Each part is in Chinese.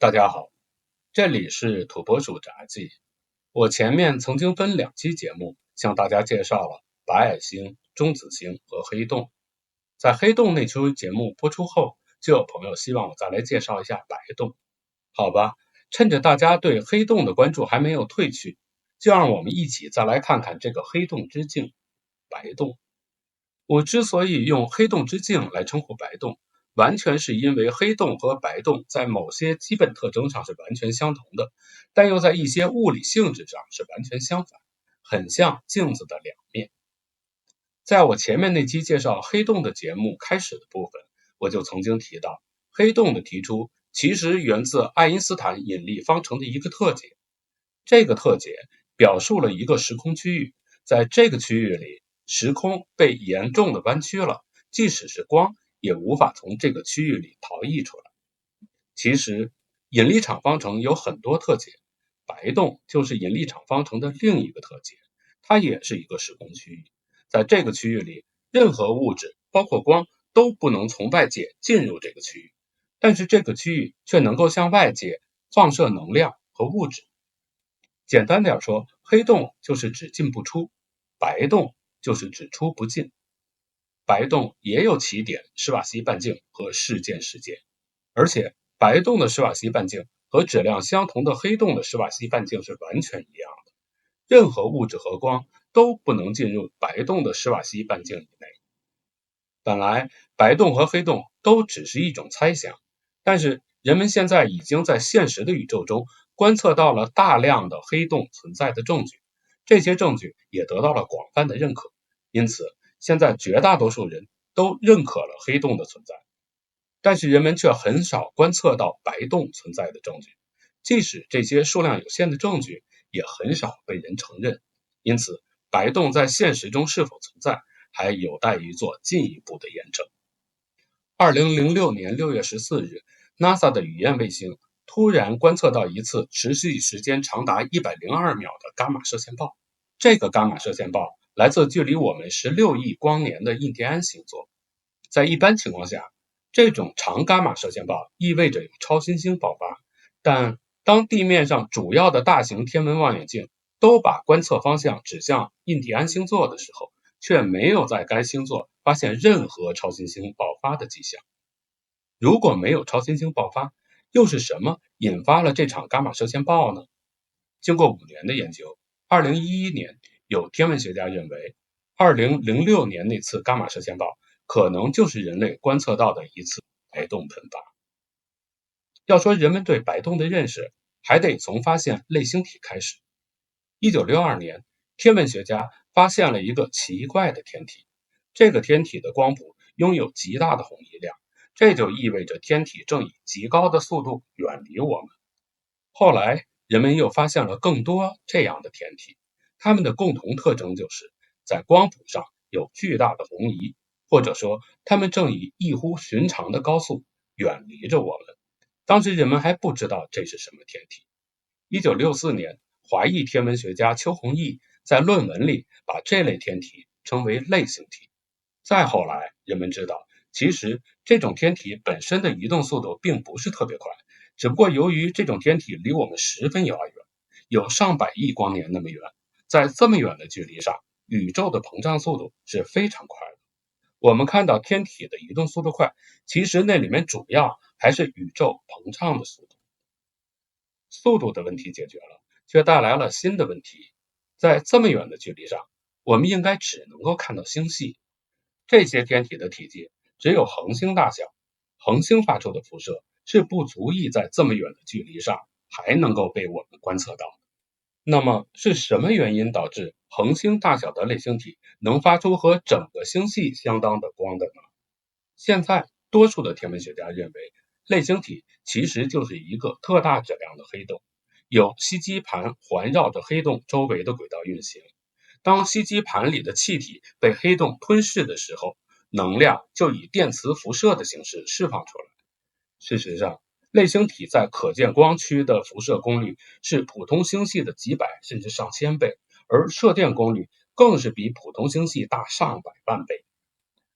大家好，这里是土拨鼠杂记。我前面曾经分2期节目向大家介绍了白矮星、中子星和黑洞。在黑洞那期节目播出后，就有朋友希望我再来介绍一下白洞。好吧，趁着大家对黑洞的关注还没有退去，就让我们一起再来看看这个黑洞之镜——白洞。我之所以用黑洞之镜来称呼白洞，完全是因为黑洞和白洞在某些基本特征上是完全相同的，但又在一些物理性质上是完全相反，很像镜子的两面。在我前面那期介绍黑洞的节目开始的部分，我就曾经提到，黑洞的提出其实源自爱因斯坦引力方程的一个特解。这个特解表述了一个时空区域，在这个区域里，时空被严重的弯曲了，即使是光也无法从这个区域里逃逸出来。其实，引力场方程有很多特解，白洞就是引力场方程的另一个特解，它也是一个时空区域。在这个区域里，任何物质，包括光，都不能从外界进入这个区域，但是这个区域却能够向外界放射能量和物质。简单点说，黑洞就是只进不出，白洞就是只出不进。白洞也有起点施瓦西半径和事件时间，而且白洞的施瓦西半径和质量相同的黑洞的施瓦西半径是完全一样的。任何物质和光都不能进入白洞的施瓦西半径以内。本来白洞和黑洞都只是一种猜想，但是人们现在已经在现实的宇宙中观测到了大量的黑洞存在的证据，这些证据也得到了广泛的认可，因此现在绝大多数人都认可了黑洞的存在。但是人们却很少观测到白洞存在的证据，即使这些数量有限的证据也很少被人承认，因此白洞在现实中是否存在还有待于做进一步的验证。2006年6月14日 NASA 的雨燕卫星突然观测到一次持续时间长达102秒的伽马射线暴。这个伽马射线暴来自距离我们16亿光年的印第安星座。在一般情况下，这种长伽马射线暴意味着有超新星爆发，但当地面上主要的大型天文望远镜都把观测方向指向印第安星座的时候，却没有在该星座发现任何超新星爆发的迹象。如果没有超新星爆发，又是什么引发了这场伽马射线暴呢？经过5年的研究，2011年有天文学家认为，2006年那次伽马射线暴可能就是人类观测到的一次白洞喷发。要说人们对白洞的认识，还得从发现类星体开始。1962年，天文学家发现了一个奇怪的天体，这个天体的光谱拥有极大的红移量，这就意味着天体正以极高的速度远离我们。后来，人们又发现了更多这样的天体，它们的共同特征就是在光谱上有巨大的红移，或者说它们正以异乎寻常的高速远离着我们。当时人们还不知道这是什么天体。1964年，华裔天文学家邱宏毅在论文里把这类天体称为类星体。再后来，人们知道，其实这种天体本身的移动速度并不是特别快，只不过由于这种天体离我们十分遥远，有上百亿光年那么远，在这么远的距离上，宇宙的膨胀速度是非常快的。我们看到天体的移动速度快，其实那里面主要还是宇宙膨胀的速度。速度的问题解决了，却带来了新的问题。在这么远的距离上，我们应该只能够看到星系。这些天体的体积只有恒星大小，恒星发出的辐射是不足以在这么远的距离上还能够被我们观测到的。那么是什么原因导致恒星大小的类星体能发出和整个星系相当的光的呢？现在多数的天文学家认为，类星体其实就是一个特大质量的黑洞，有吸积盘环绕着黑洞周围的轨道运行。当吸积盘里的气体被黑洞吞噬的时候，能量就以电磁辐射的形式释放出来。事实上，类星体在可见光区的辐射功率是普通星系的几百甚至上千倍，而射电功率更是比普通星系大上百万倍。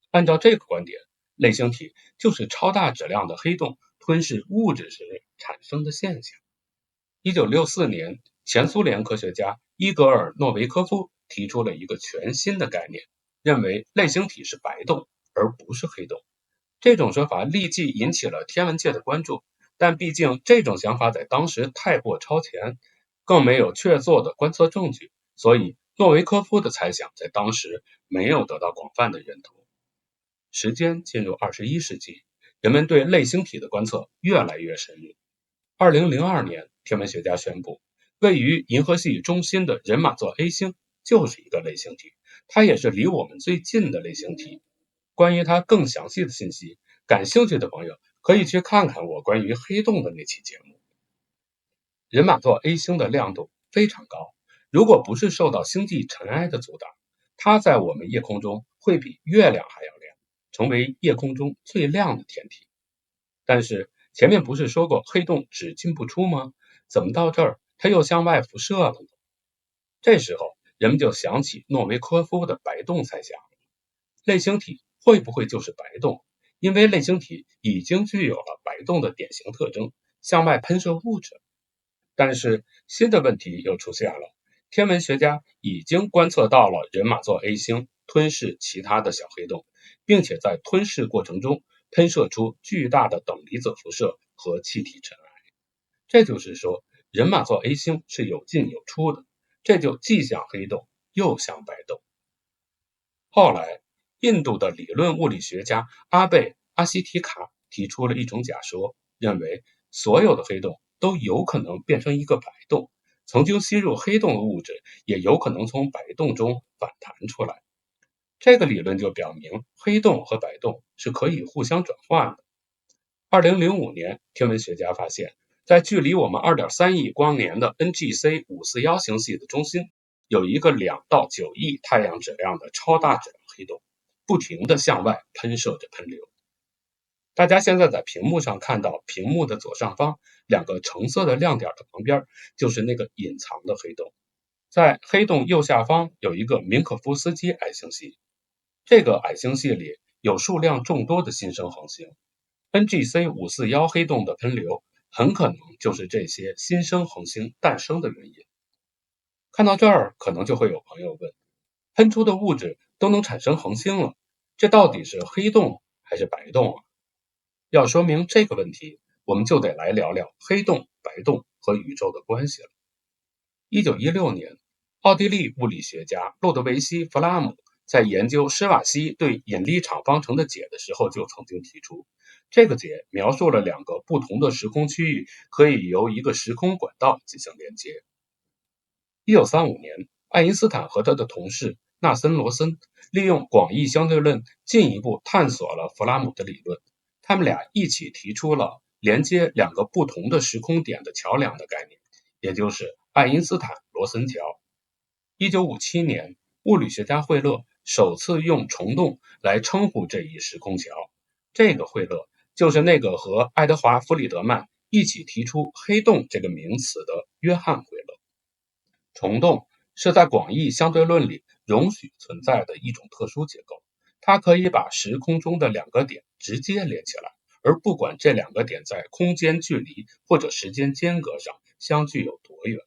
按照这个观点，类星体就是超大质量的黑洞吞噬物质时产生的现象。1964年，前苏联科学家伊格尔·诺维科夫提出了一个全新的概念，认为类星体是白洞，而不是黑洞。这种说法立即引起了天文界的关注，但毕竟这种想法在当时太过超前，更没有确凿的观测证据，所以诺维科夫的猜想在当时没有得到广泛的认同。时间进入21世纪，人们对类星体的观测越来越深入。2002年，天文学家宣布，位于银河系中心的人马座 A 星就是一个类星体，它也是离我们最近的类星体。关于它更详细的信息，感兴趣的朋友可以去看看我关于黑洞的那期节目。人马座 A 星的亮度非常高，如果不是受到星际尘埃的阻挡，它在我们夜空中会比月亮还要亮，成为夜空中最亮的天体。但是前面不是说过黑洞只进不出吗？怎么到这儿它又向外辐射了呢？这时候人们就想起诺维科夫的白洞猜想，类星体会不会就是白洞？因为类星体已经具有了白洞的典型特征，向外喷射物质。但是新的问题又出现了，天文学家已经观测到了人马座 A 星吞噬其他的小黑洞，并且在吞噬过程中喷射出巨大的等离子辐射和气体尘埃。这就是说，人马座 A 星是有进有出的，这就既像黑洞又像白洞。后来，印度的理论物理学家阿贝·阿西提卡提出了一种假说，认为所有的黑洞都有可能变成一个白洞，曾经吸入黑洞的物质也有可能从白洞中反弹出来。这个理论就表明黑洞和白洞是可以互相转换的。2005年，天文学家发现，在距离我们 2.3 亿光年的 NGC 541星系的中心，有一个2到9亿太阳质量的超大质量黑洞，不停地向外喷射着喷流。大家现在在屏幕上看到屏幕的左上方2个橙色的亮点的旁边，就是那个隐藏的黑洞。在黑洞右下方有一个明可夫斯基矮星系，这个矮星系里有数量众多的新生恒星。NGC 541黑洞的喷流很可能就是这些新生恒星诞生的原因。看到这儿，可能就会有朋友问，喷出的物质都能产生恒星了，这到底是黑洞还是白洞啊？要说明这个问题，我们就得来聊聊黑洞、白洞和宇宙的关系了。1916年，奥地利物理学家路德维希·弗拉姆在研究施瓦西对引力场方程的解的时候，就曾经提出，这个解描述了2个不同的时空区域可以由一个时空管道进行连接。1935年，爱因斯坦和他的同事纳森·罗森利用广义相对论进一步探索了弗拉姆的理论，他们俩一起提出了连接2个不同的时空点的桥梁的概念，也就是爱因斯坦罗森桥。1957年，物理学家惠勒首次用虫洞来称呼这一时空桥，这个惠勒就是那个和爱德华·弗里德曼一起提出黑洞这个名词的约翰·惠勒。虫洞是在广义相对论里容许存在的一种特殊结构，它可以把时空中的2个点直接连起来，而不管这2个点在空间距离或者时间间隔上相距有多远。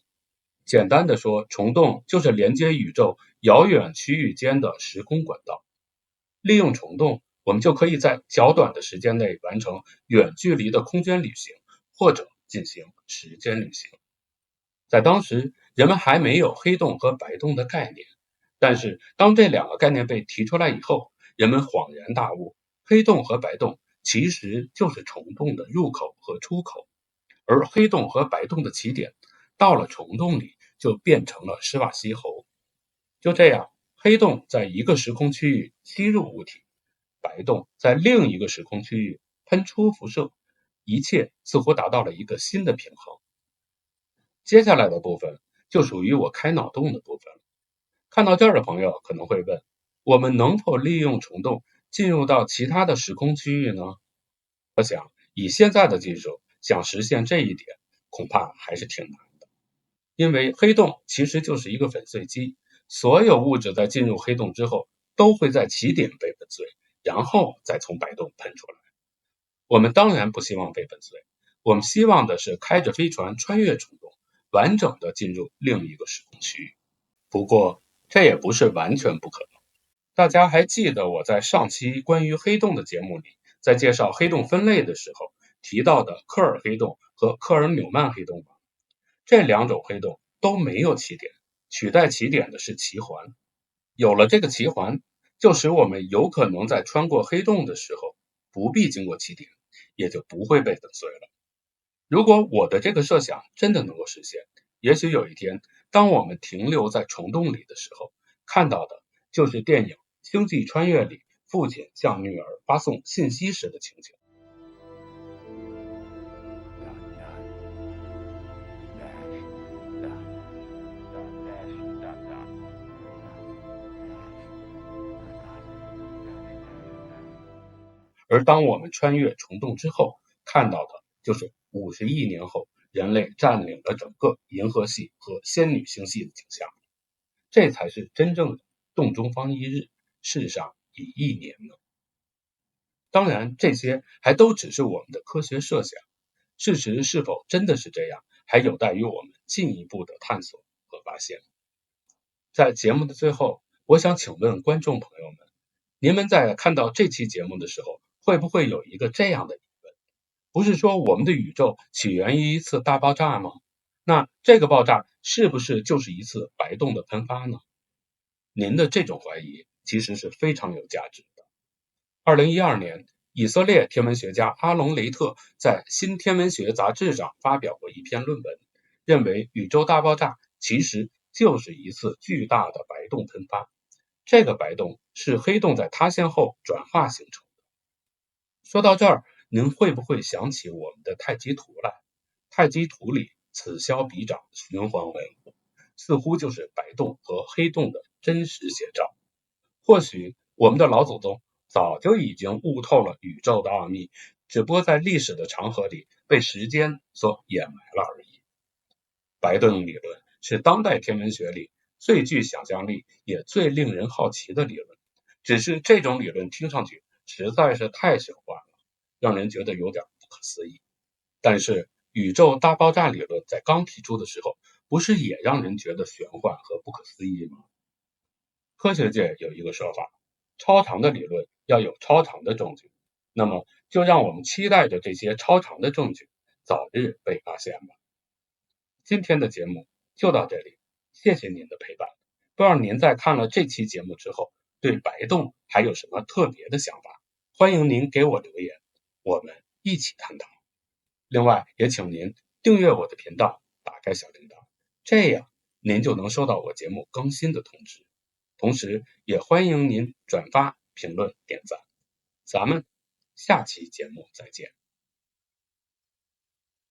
简单的说，虫洞就是连接宇宙遥远区域间的时空管道。利用虫洞，我们就可以在较短的时间内完成远距离的空间旅行，或者进行时间旅行。在当时，人们还没有黑洞和白洞的概念，但是当这2个概念被提出来以后，人们恍然大悟，黑洞和白洞其实就是虫洞的入口和出口，而黑洞和白洞的起点到了虫洞里就变成了施瓦西侯。就这样，黑洞在一个时空区域吸入物体，白洞在另一个时空区域喷出辐射，一切似乎达到了一个新的平衡。接下来的部分就属于我开脑洞的部分了。看到这儿的朋友可能会问，我们能否利用虫洞进入到其他的时空区域呢？我想以现在的技术想实现这一点恐怕还是挺难的，因为黑洞其实就是一个粉碎机，所有物质在进入黑洞之后都会在起点被粉碎，然后再从白洞喷出来。我们当然不希望被粉碎，我们希望的是开着飞船穿越虫洞，完整的进入另一个时空区域。不过这也不是完全不可能。大家还记得我在上期关于黑洞的节目里，在介绍黑洞分类的时候提到的克尔黑洞和克尔纽曼黑洞吗？这两种黑洞都没有起点，取代起点的是奇环。有了这个奇环，就使我们有可能在穿过黑洞的时候不必经过起点，也就不会被粉碎了。如果我的这个设想真的能够实现，也许有一天，当我们停留在虫洞里的时候，看到的就是电影《星际穿越》里父亲向女儿发送信息时的情景。而当我们穿越虫洞之后，看到的就是50亿年后人类占领了整个银河系和仙女星系的景象。这才是真正的洞中方一日，世上已一年呢。当然，这些还都只是我们的科学设想，事实是否真的是这样，还有待于我们进一步的探索和发现。在节目的最后，我想请问观众朋友们，你们在看到这期节目的时候，会不会有一个这样的疑问？不是说我们的宇宙起源于一次大爆炸吗？那这个爆炸是不是就是一次白洞的喷发呢？您的这种怀疑其实是非常有价值的。2012年，以色列天文学家阿隆雷特在《新天文学杂志》上发表过一篇论文，认为宇宙大爆炸其实就是一次巨大的白洞喷发。这个白洞是黑洞在塌陷后转化形成的。说到这儿，您会不会想起我们的太极图来？太极图里此消彼长的循环文物，似乎就是白洞和黑洞的真实写照。或许我们的老祖宗早就已经悟透了宇宙的奥秘，只不过在历史的长河里被时间所掩埋了而已。白洞理论是当代天文学里最具想象力也最令人好奇的理论，只是这种理论听上去实在是太玄幻了，让人觉得有点不可思议。但是宇宙大爆炸理论在刚提出的时候，不是也让人觉得玄幻和不可思议吗？科学界有一个说法，超长的理论要有超长的证据，那么就让我们期待着这些超长的证据早日被发现吧。今天的节目就到这里，谢谢您的陪伴。不知道您在看了这期节目之后，对白洞还有什么特别的想法？欢迎您给我留言，我们一起探讨。另外，也请您订阅我的频道，打开小铃铛，这样您就能收到我节目更新的通知。同时，也欢迎您转发、评论、点赞。咱们下期节目再见。